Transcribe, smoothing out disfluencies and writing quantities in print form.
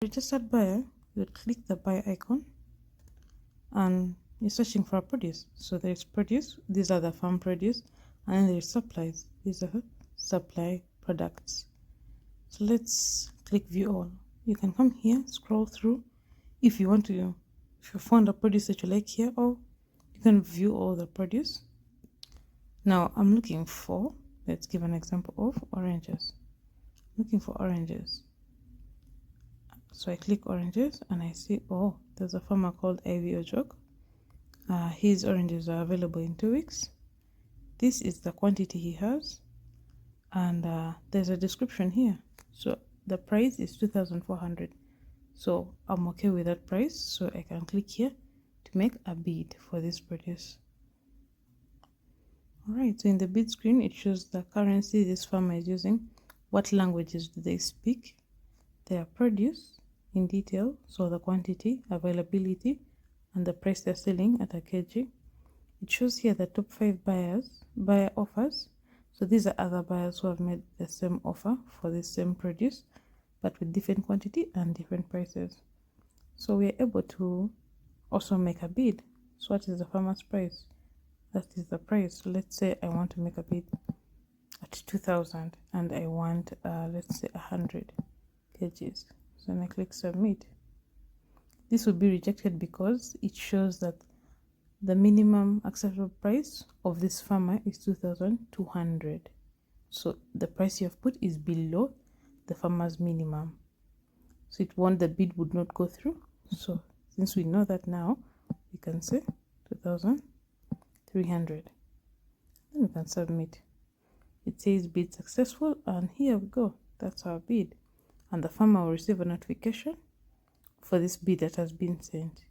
Registered buyer, you click the buy icon and you're searching for a produce. So there's produce, these are the farm produce, and then there's supplies, these are supply products. So let's click view all. You can come here, scroll through if you want to, if you found a produce that you like here, or you can view all the produce. Now I'm looking for, let's give an example of oranges. Looking for oranges. So I click oranges and I see, oh, there's a farmer called Ivy Ojok. His oranges are available in 2 weeks. This is the quantity he has, and there's a description here. So the price is 2,400. So I'm okay with that price, so I can click here to make a bid for this produce. Alright, so in the bid screen it shows the currency this farmer is using, what languages do they speak, their produce in detail, so the quantity, availability, and the price they're selling at a kg. It shows here the top 5 buyer offers. So these are other buyers who have made the same offer for the same produce, but with different quantity and different prices. So we are able to also make a bid. So what is the farmer's price? That is the price. So let's say I want to make a bid at 2,000 and I want let's say 100 kgs. So then I click submit. This will be rejected because it shows that the minimum acceptable price of this farmer is 2,200. So the price you have put is below the farmer's minimum. So the bid would not go through. So since we know that now, we can say 2,300. Then we can submit. It says bid successful, and here we go. That's our bid. And the farmer will receive a notification for this bid that has been sent.